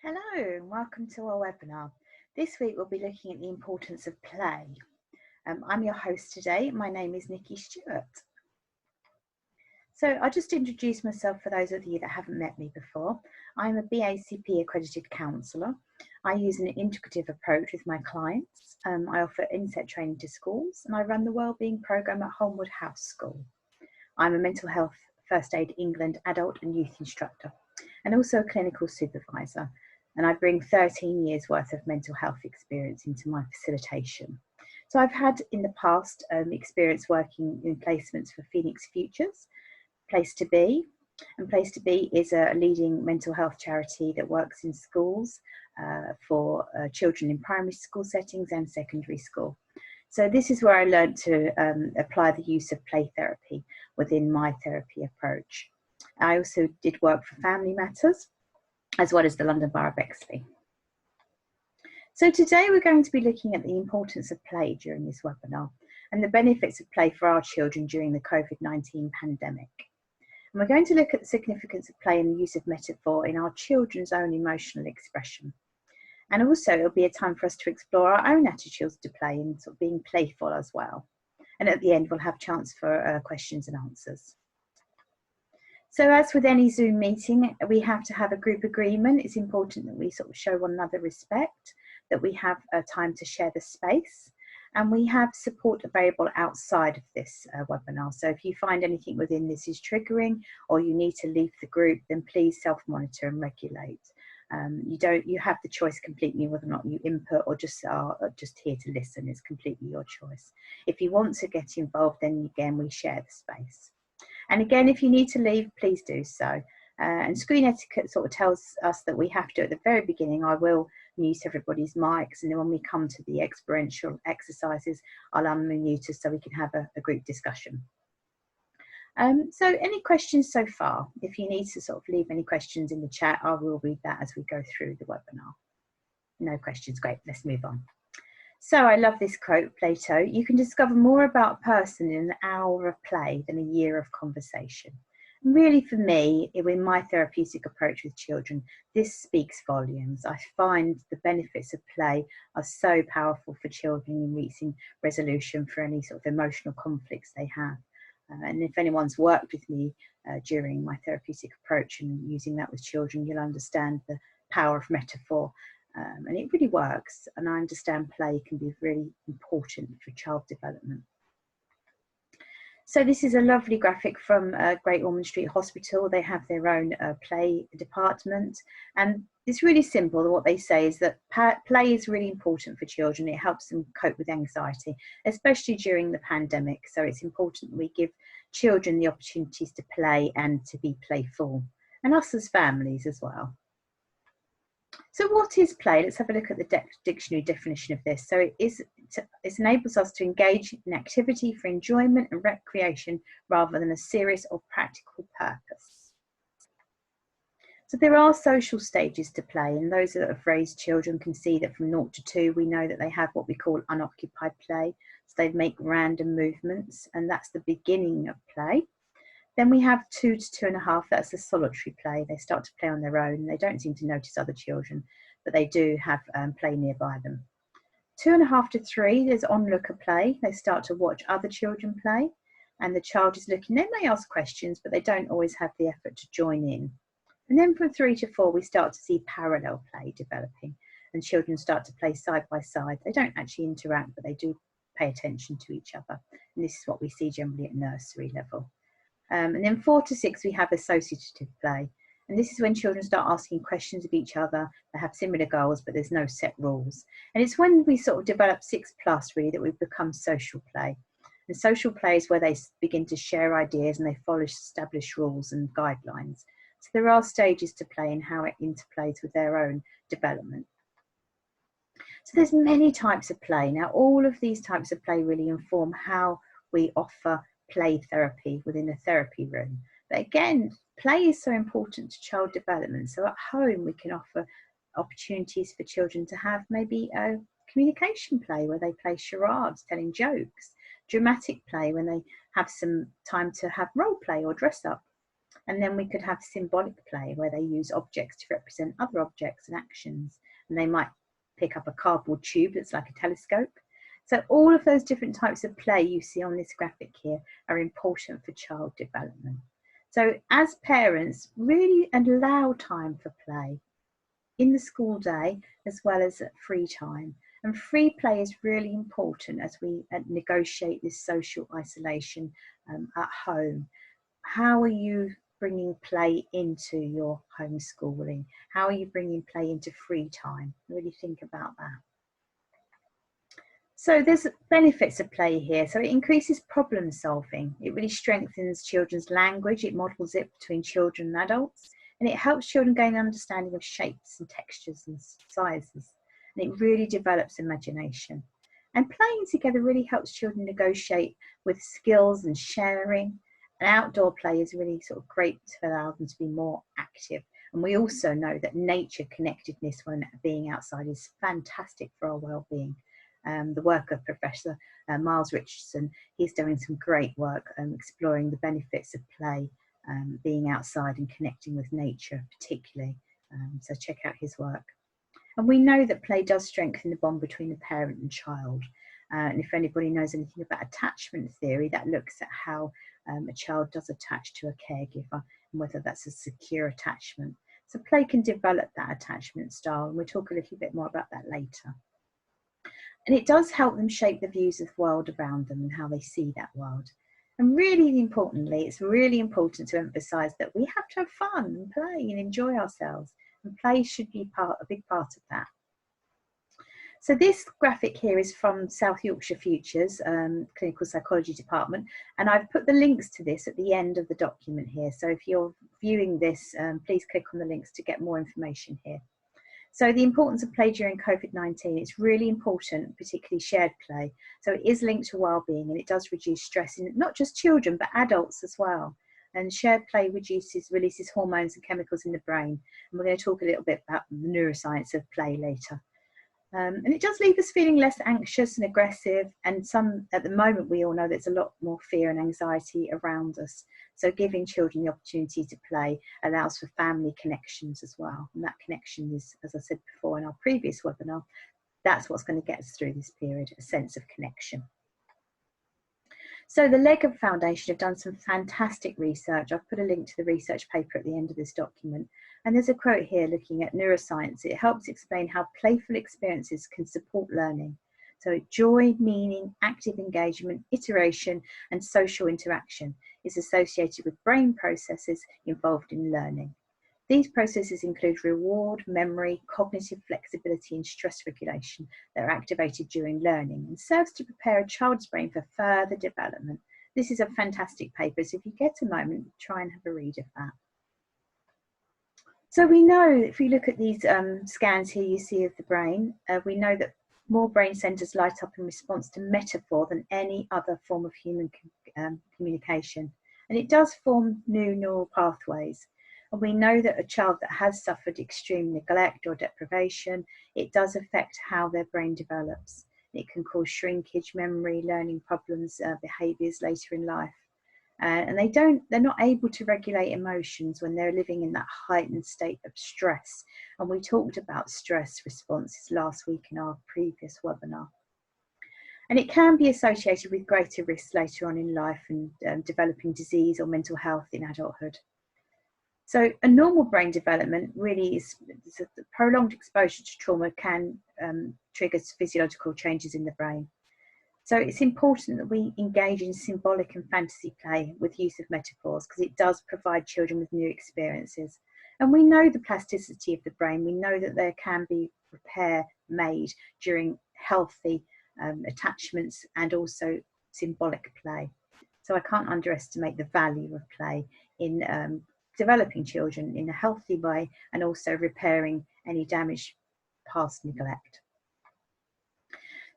Hello and welcome to our webinar. This week we'll be looking at the importance of play. I'm your host today. My name is Nicky Stewart. So I'll just introduce myself for those of you that haven't met me before. I'm a BACP accredited counsellor. I use an integrative approach with my clients. I offer inset training to schools and I run the wellbeing programme at Holmwood House School. I'm a mental health first aid England adult and youth instructor and also a clinical supervisor. And I bring 13 years worth of mental health experience into my facilitation. So I've had in the past experience working in placements for Phoenix Futures, Place to Be. And Place to Be is a leading mental health charity that works in schools for children in primary school settings and secondary school. So this is where I learned to apply the use of play therapy within my therapy approach. I also did work for Family Matters, as well as the London Borough of Bexley. So today we're going to be looking at the importance of play during this webinar and the benefits of play for our children during the COVID-19 pandemic. And we're going to look at the significance of play and the use of metaphor in our children's own emotional expression. And also it'll be a time for us to explore our own attitudes to play and sort of being playful as well. And at the end we'll have a chance for questions and answers. So as with any Zoom meeting, we have to have a group agreement. It's important that we sort of show one another respect, that we have time to share the space, and we have support available outside of this webinar. So if you find anything within this is triggering or you need to leave the group, then please self-monitor and regulate. You have the choice completely whether or not you input or just are just here to listen. It's completely your choice. If you want to get involved, then again, we share the space. And again, if you need to leave, please do so. And screen etiquette sort of tells us that we have to, at the very beginning, I will mute everybody's mics. And then when we come to the experiential exercises, I'll unmute us so we can have a group discussion. So any questions so far? If you need to sort of leave any questions in the chat, I will read that as we go through the webinar. No questions, great, let's move on. So I love this quote, Plato. You can discover more about a person in an hour of play than a year of conversation. And really for me, in my therapeutic approach with children, this speaks volumes. I find the benefits of play are so powerful for children in reaching resolution for any sort of emotional conflicts they have. And if anyone's worked with me during my therapeutic approach and using that with children, you'll understand the power of metaphor. And it really works, and I understand play can be really important for child development. So this is a lovely graphic from Great Ormond Street Hospital. They have their own play department, and it's really simple. What they say is that play is really important for children. It helps them cope with anxiety, especially during the pandemic. So it's important that we give children the opportunities to play and to be playful, and us as families as well. So what is play? Let's have a look at the dictionary definition of this. So it enables us to engage in activity for enjoyment and recreation rather than a serious or practical purpose. So there are social stages to play, and those that have raised children can see that from 0 to 2, we know that they have what we call unoccupied play. So they make random movements, and that's the beginning of play. Then we have 2 to 2.5, that's a solitary play. They start to play on their own. They don't seem to notice other children, but they do have play nearby them. 2.5 to 3, there's onlooker play. They start to watch other children play, and the child is looking. They may ask questions, but they don't always have the effort to join in. And then from 3 to 4, we start to see parallel play developing, and children start to play side by side. They don't actually interact, but they do pay attention to each other. And this is what we see generally at nursery level. And then 4 to 6, we have associative play. And this is when children start asking questions of each other. They have similar goals, but there's no set rules. And it's when we sort of develop 6+ really that we become social play. And social play is where they begin to share ideas and they follow established rules and guidelines. So there are stages to play and how it interplays with their own development. So there's many types of play. Now, all of these types of play really inform how we offer play therapy within a therapy room. But again, play is so important to child development. So at home, we can offer opportunities for children to have maybe a communication play where they play charades, telling jokes, dramatic play when they have some time to have role play or dress up. And then we could have symbolic play where they use objects to represent other objects and actions. And they might pick up a cardboard tube that's like a telescope. So all of those different types of play you see on this graphic here are important for child development. So as parents, really allow time for play in the school day as well as at free time. And free play is really important as we negotiate this social isolation at home. How are you bringing play into your homeschooling? How are you bringing play into free time? Really think about that. So there's benefits of play here. So it increases problem solving. It really strengthens children's language. It models it between children and adults. And it helps children gain an understanding of shapes and textures and sizes. And it really develops imagination. And playing together really helps children negotiate with skills and sharing. And outdoor play is really sort of great to allow them to be more active. And we also know that nature connectedness when being outside is fantastic for our well-being. The work of Professor Miles Richardson, he's doing some great work exploring the benefits of play, being outside and connecting with nature particularly. So check out his work. And we know that play does strengthen the bond between the parent and child. And if anybody knows anything about attachment theory, that looks at how a child does attach to a caregiver and whether that's a secure attachment. So play can develop that attachment style, and we'll talk a little bit more about that later. And it does help them shape the views of the world around them and how they see that world. And really importantly, it's really important to emphasise that we have to have fun and play and enjoy ourselves. And play should be a big part of that. So this graphic here is from South Yorkshire Futures Clinical Psychology Department. And I've put the links to this at the end of the document here. So if you're viewing this, please click on the links to get more information here. So the importance of play during COVID-19, it's really important, particularly shared play. So it is linked to well-being and it does reduce stress in not just children, but adults as well. And shared play releases hormones and chemicals in the brain. And we're going to talk a little bit about the neuroscience of play later. And it does leave us feeling less anxious and aggressive. And at the moment, we all know there's a lot more fear and anxiety around us. So giving children the opportunity to play allows for family connections as well. And that connection is, as I said before in our previous webinar, that's what's going to get us through this period, a sense of connection. So the Lego Foundation have done some fantastic research. I've put a link to the research paper at the end of this document. And there's a quote here looking at neuroscience. It helps explain how playful experiences can support learning. So joy, meaning, active engagement, iteration, and social interaction is associated with brain processes involved in learning. These processes include reward, memory, cognitive flexibility, and stress regulation that are activated during learning and serves to prepare a child's brain for further development. This is a fantastic paper, so if you get a moment, try and have a read of that. So we know, if we look at these scans here you see of the brain, we know that more brain centres light up in response to metaphor than any other form of human communication. And it does form new neural pathways. And we know that a child that has suffered extreme neglect or deprivation, it does affect how their brain develops. It can cause shrinkage, memory, learning problems, behaviours later in life. And they're not able to regulate emotions when they're living in that heightened state of stress. And we talked about stress responses last week in our previous webinar. And it can be associated with greater risks later on in life and developing disease or mental health in adulthood. So a normal brain development really is prolonged exposure to trauma can trigger physiological changes in the brain. So it's important that we engage in symbolic and fantasy play with use of metaphors because it does provide children with new experiences. And we know the plasticity of the brain. We know that there can be repair made during healthy attachments and also symbolic play. So I can't underestimate the value of play in developing children in a healthy way and also repairing any damage past neglect.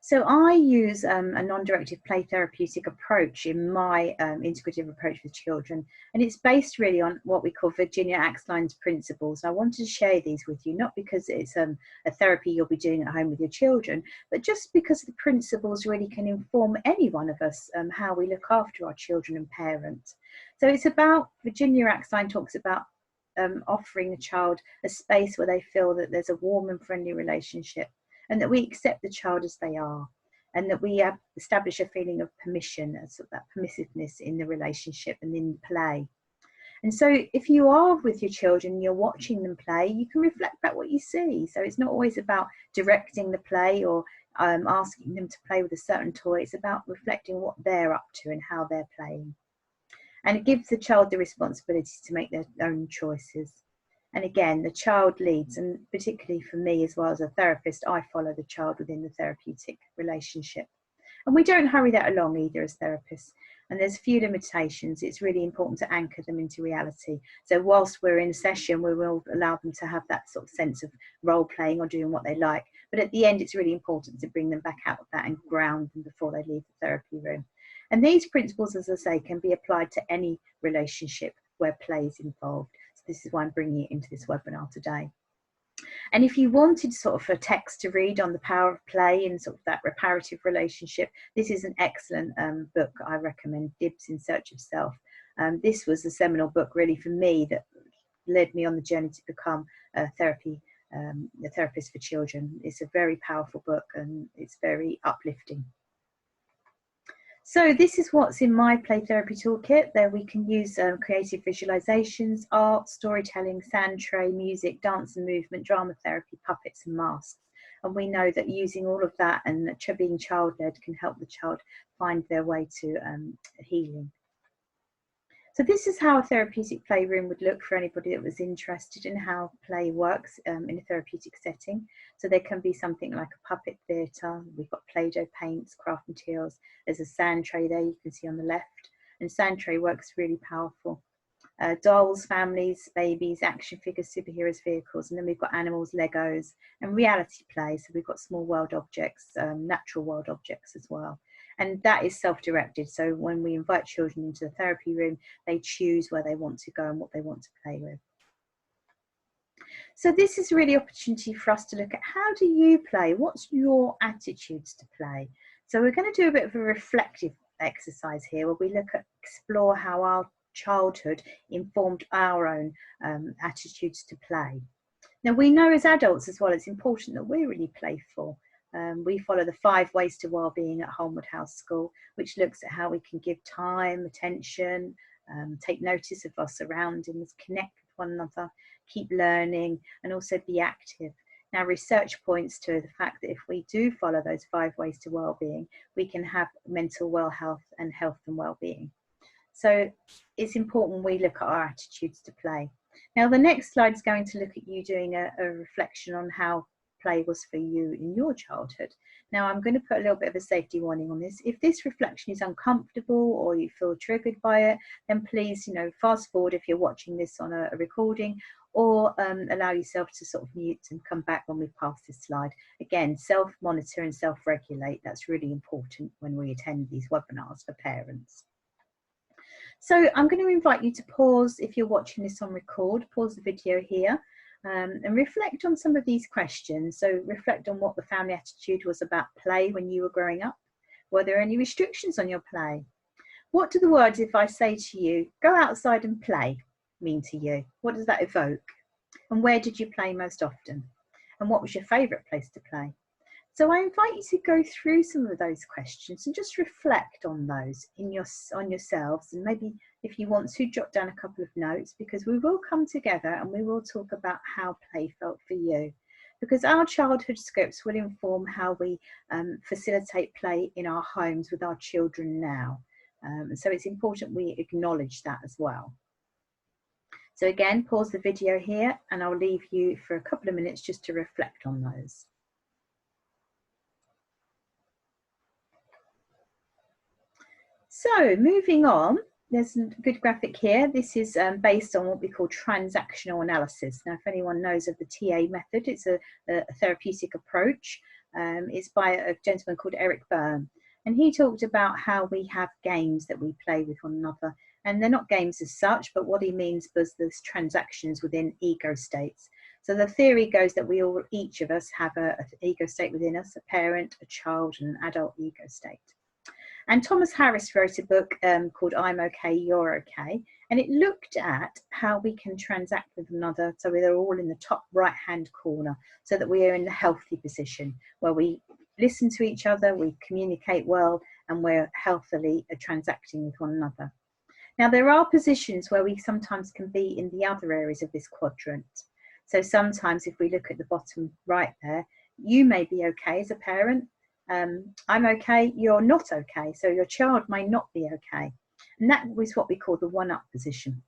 So I use a non-directive play therapeutic approach in my integrative approach with children, and it's based really on what we call Virginia Axeline's principles. I wanted to share these with you, not because it's a therapy you'll be doing at home with your children, but just because the principles really can inform any one of us how we look after our children and parents. So it's about, Virginia Axline talks about offering a child a space where they feel that there's a warm and friendly relationship, and that we accept the child as they are, and that we establish a feeling of permission, sort of that permissiveness in the relationship and in play. And so if you are with your children, you're watching them play, you can reflect back what you see. So it's not always about directing the play or asking them to play with a certain toy. It's about reflecting what they're up to and how they're playing. And it gives the child the responsibility to make their own choices. And again, the child leads, and particularly for me as well as a therapist, I follow the child within the therapeutic relationship. And we don't hurry that along either as therapists. And there's a few limitations. It's really important to anchor them into reality. So whilst we're in session, we will allow them to have that sort of sense of role playing or doing what they like. But at the end, it's really important to bring them back out of that and ground them before they leave the therapy room. And these principles, as I say, can be applied to any relationship where play is involved. So this is why I'm bringing it into this webinar today. And if you wanted sort of a text to read on the power of play and sort of that reparative relationship, this is an excellent book I recommend, Dibs in Search of Self. This was a seminal book really for me that led me on the journey to become a therapist for children. It's a very powerful book and it's very uplifting. So this is what's in my play therapy toolkit. There we can use creative visualizations, art, storytelling, sand tray, music, dance and movement, drama therapy, puppets and masks. And we know that using all of that and being child-led can help the child find their way to healing. So this is how a therapeutic playroom would look for anybody that was interested in how play works in a therapeutic setting. So there can be something like a puppet theatre. We've got Play-Doh paints, craft materials. There's a sand tray there you can see on the left. And sand tray works really powerful. Dolls, families, babies, action figures, superheroes, vehicles. And then we've got animals, Legos, and reality play. So we've got small world objects, natural world objects as well. And that is self-directed. So when we invite children into the therapy room, they choose where they want to go and what they want to play with. So this is really an opportunity for us to look at, how do you play? What's your attitudes to play? So we're going to do a bit of a reflective exercise here where we explore how our childhood informed our own attitudes to play. Now we know as adults as well, it's important that we're really playful. We follow the 5 ways to wellbeing at Holmwood House School, which looks at how we can give time, attention, take notice of our surroundings, connect with one another, keep learning, and also be active. Now, research points to the fact that if we do follow those 5 ways to wellbeing, we can have mental well health and wellbeing. So it's important we look at our attitudes to play. Now, the next slide is going to look at you doing a reflection on how play was for you in your childhood. Now I'm going to put a little bit of a safety warning on this. If this reflection is uncomfortable or you feel triggered by it, then please, fast forward if you're watching this on a recording, or allow yourself to sort of mute and come back when we pass this slide. Again, self-monitor and self-regulate. That's really important when we attend these webinars for parents. So I'm going to invite you to pause if you're watching this on record, pause the video here. And reflect on some of these questions. So reflect on what the family attitude was about play when you were growing up. Were there any restrictions on your play? What do the words, if I say to you, go outside and play, mean to you? What does that evoke? And where did you play most often? And what was your favourite place to play? So I invite you to go through some of those questions and just reflect on those on yourselves, and maybe if you want to jot down a couple of notes, because we will come together and we will talk about how play felt for you, because our childhood scripts will inform how we facilitate play in our homes with our children now. So it's important we acknowledge that as well. So again, pause the video here and I'll leave you for a couple of minutes just to reflect on those. So moving on, there's a good graphic here. This is based on what we call transactional analysis. Now, if anyone knows of the TA method, it's a therapeutic approach. It's by a gentleman called Eric Byrne. And he talked about how we have games that we play with one another. And they're not games as such, but what he means was there's transactions within ego states. So the theory goes that each of us have an ego state within us, a parent, a child, and an adult ego state. And Thomas Harris wrote a book called I'm Okay, You're Okay. And it looked at how we can transact with another so we're all in the top right-hand corner, so that we are in the healthy position where we listen to each other, we communicate well, and we're healthily transacting with one another. Now, there are positions where we sometimes can be in the other areas of this quadrant. So sometimes if we look at the bottom right there, you may be okay as a parent. I'm okay, you're not okay. So your child may not be okay. And that is what we call the one-up position.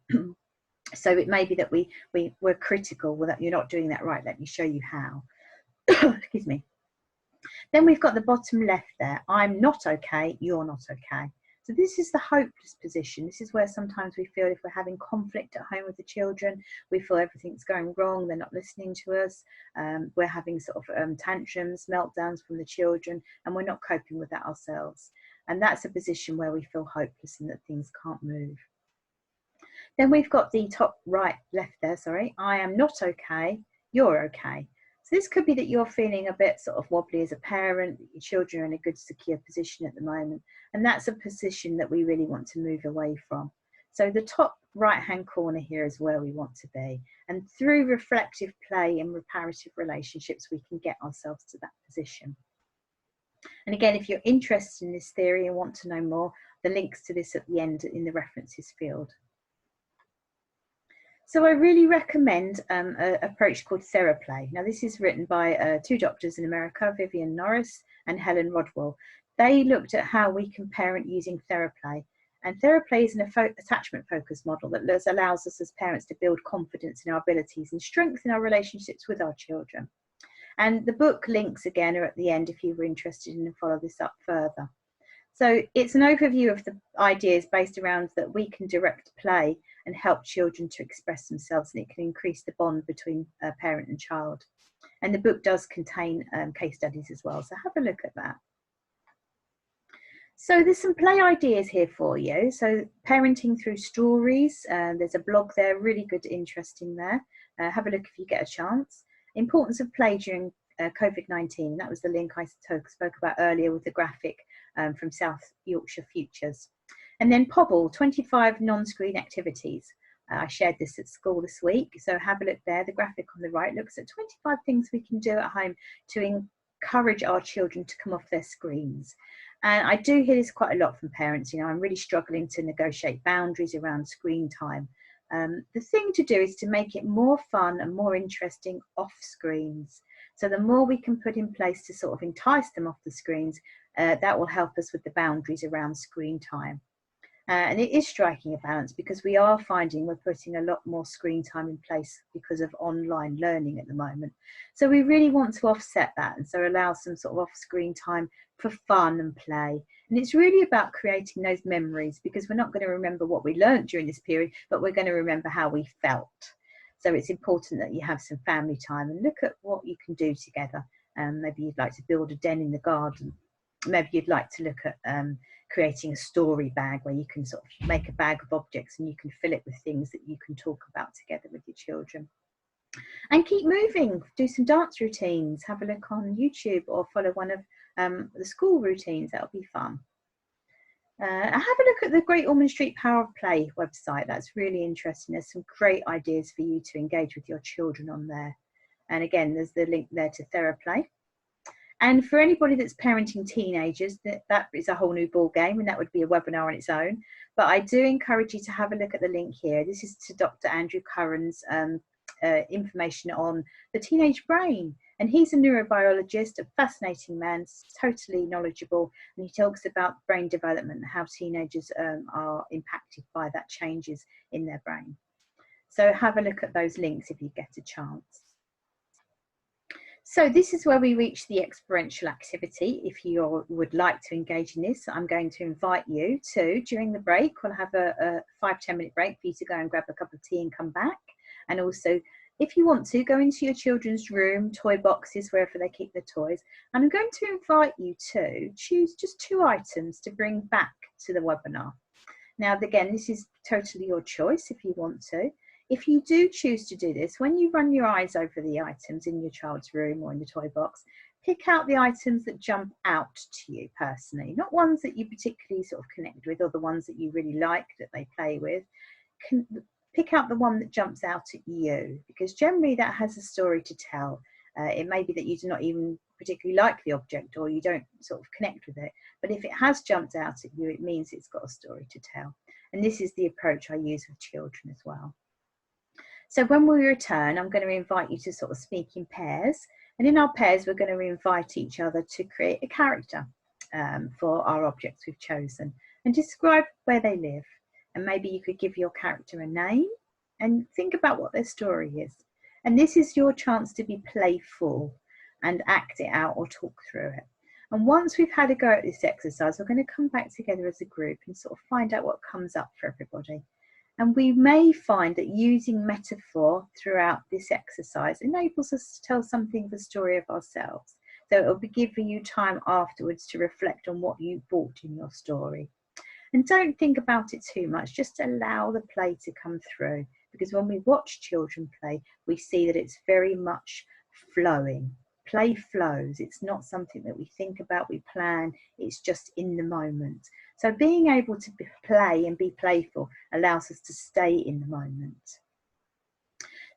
So it may be that we're critical, well, that you're not doing that right, let me show you how. Excuse me. Then we've got the bottom left there, I'm not okay, you're not okay. So this is the hopeless position. This is where sometimes we feel if we're having conflict at home with the children, we feel everything's going wrong, they're not listening to us, we're having sort of tantrums, meltdowns from the children, and we're not coping with that ourselves. And that's a position where we feel hopeless and that things can't move. Then we've got the top right, left there, sorry, I am not okay, you're okay. So this could be that you're feeling a bit sort of wobbly as a parent, that your children are in a good secure position at the moment, and that's a position that we really want to move away from. So the top right hand corner here is where we want to be, and through reflective play and reparative relationships we can get ourselves to that position. And again, if you're interested in this theory and want to know more, the links to this at the end in the references field. So I really recommend an approach called Theraplay. Now this is written by two doctors in America, Vivian Norris and Helen Rodwell. They looked at how we can parent using Theraplay. And Theraplay is an attachment focused model that allows us as parents to build confidence in our abilities and strengthen our relationships with our children. And the book links again are at the end if you were interested in follow this up further. So it's an overview of the ideas based around that we can direct play and help children to express themselves, and it can increase the bond between parent and child. And the book does contain case studies as well, so have a look at that. So there's some play ideas here for you. So parenting through stories, there's a blog there, really good, interesting there. Have a look if you get a chance. Importance of play during COVID-19, that was the link I spoke about earlier with the graphic from South Yorkshire Futures. And then Pobble, 25 non-screen activities. I shared this at school this week, so have a look there. The graphic on the right looks at 25 things we can do at home to encourage our children to come off their screens. And I do hear this quite a lot from parents. You know, I'm really struggling to negotiate boundaries around screen time. The thing to do is to make it more fun and more interesting off screens. So the more we can put in place to sort of entice them off the screens, that will help us with the boundaries around screen time. And it is striking a balance because we are finding we're putting a lot more screen time in place because of online learning at the moment. So we really want to offset that and so allow some sort of off-screen time for fun and play. And it's really about creating those memories because we're not going to remember what we learned during this period, but we're going to remember how we felt. So it's important that you have some family time and look at what you can do together. Maybe you'd like to build a den in the garden. Maybe you'd like to look at creating a story bag where you can sort of make a bag of objects and you can fill it with things that you can talk about together with your children. And keep moving, do some dance routines, have a look on YouTube or follow one of the school routines, that'll be fun. Have a look at the Great Ormond Street Power of Play website, that's really interesting. There's some great ideas for you to engage with your children on there. And again, there's the link there to Theraplay. And for anybody that's parenting teenagers, that is a whole new ball game, and that would be a webinar on its own. But I do encourage you to have a look at the link here. This is to Dr. Andrew Curran's information on the teenage brain. And he's a neurobiologist, a fascinating man, totally knowledgeable. And he talks about brain development and how teenagers are impacted by that changes in their brain. So have a look at those links if you get a chance. So this is where we reach the experiential activity. If you would like to engage in this, I'm going to invite you to, during the break, we'll have a 5-10 minute break for you to go and grab a cup of tea and come back. And also, if you want to, go into your children's room, toy boxes, wherever they keep their toys. And I'm going to invite you to choose just 2 items to bring back to the webinar. Now, again, this is totally your choice if you want to. If you do choose to do this, when you run your eyes over the items in your child's room or in the toy box, pick out the items that jump out to you personally, not ones that you particularly sort of connect with or the ones that you really like that they play with. Pick out the one that jumps out at you, because generally that has a story to tell. It may be that you do not even particularly like the object or you don't sort of connect with it, but if it has jumped out at you, it means it's got a story to tell. And this is the approach I use with children as well. So when we return, I'm going to invite you to sort of speak in pairs, and in our pairs we're going to invite each other to create a character for our objects we've chosen and describe where they live. And maybe you could give your character a name and think about what their story is. And this is your chance to be playful and act it out or talk through it. And once we've had a go at this exercise, we're going to come back together as a group and sort of find out what comes up for everybody. And we may find that using metaphor throughout this exercise enables us to tell something of the story of ourselves. So it'll be giving you time afterwards to reflect on what you brought in your story. And don't think about it too much, just allow the play to come through. Because when we watch children play, we see that it's very much flowing. Play flows. It's not something that we think about, we plan, it's just in the moment. So being able to play and be playful allows us to stay in the moment.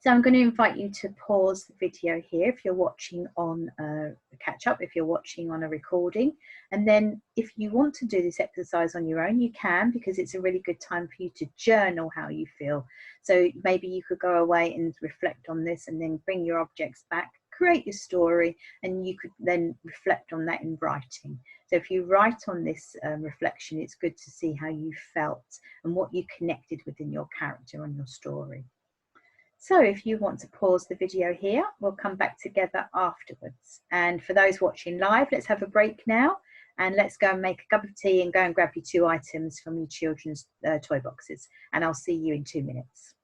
So I'm going to invite you to pause the video here if you're watching on a catch up, if you're watching on a recording. And then if you want to do this exercise on your own, you can, because it's a really good time for you to journal how you feel. So maybe you could go away and reflect on this and then bring your objects back, create your story, and you could then reflect on that in writing. So if you write on this reflection, it's good to see how you felt and what you connected with in your character and your story. So if you want to pause the video here, we'll come back together afterwards. And for those watching live, let's have a break now and let's go and make a cup of tea and go and grab your 2 items from your children's toy boxes. And I'll see you in 2 minutes.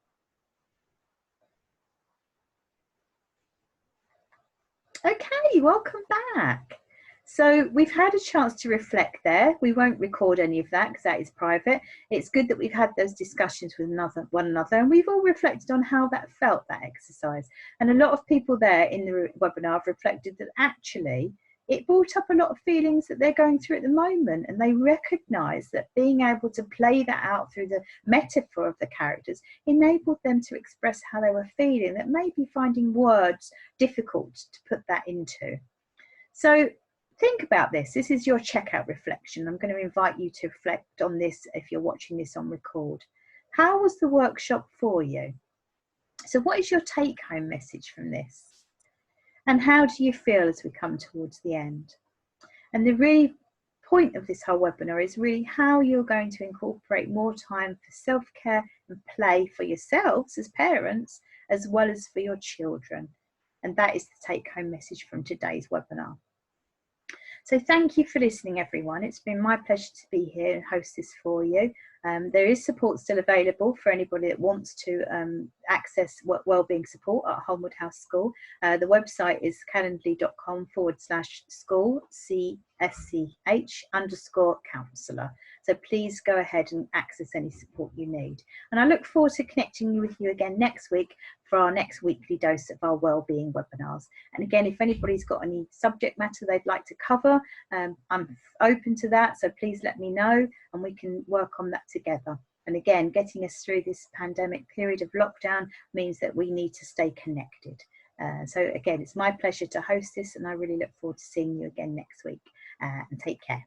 Okay, welcome back. So we've had a chance to reflect there. We won't record any of that because that is private. It's good that we've had those discussions with one another, and we've all reflected on how that felt, that exercise. And a lot of people there in the webinar have reflected that actually it brought up a lot of feelings that they're going through at the moment, and they recognise that being able to play that out through the metaphor of the characters enabled them to express how they were feeling, that may be finding words difficult to put that into. So think about this. This is your checkout reflection. I'm going to invite you to reflect on this if you're watching this on record. How was the workshop for you? So what is your take-home message from this? And how do you feel as we come towards the end? And the really point of this whole webinar is really how you're going to incorporate more time for self-care and play for yourselves as parents, as well as for your children. And that is the take-home message from today's webinar. So thank you for listening, everyone. It's been my pleasure to be here and host this for you. There is support still available for anybody that wants to access wellbeing support at Holmwood House School. The website is calendly.com/school, CSCH_counsellor. So please go ahead and access any support you need. And I look forward to connecting with you again next week for our next weekly dose of our wellbeing webinars. And again, if anybody's got any subject matter they'd like to cover, I'm open to that. So please let me know and we can work on that together. And again, getting us through this pandemic period of lockdown means that we need to stay connected. So again, it's my pleasure to host this, and I really look forward to seeing you again next week. And take care.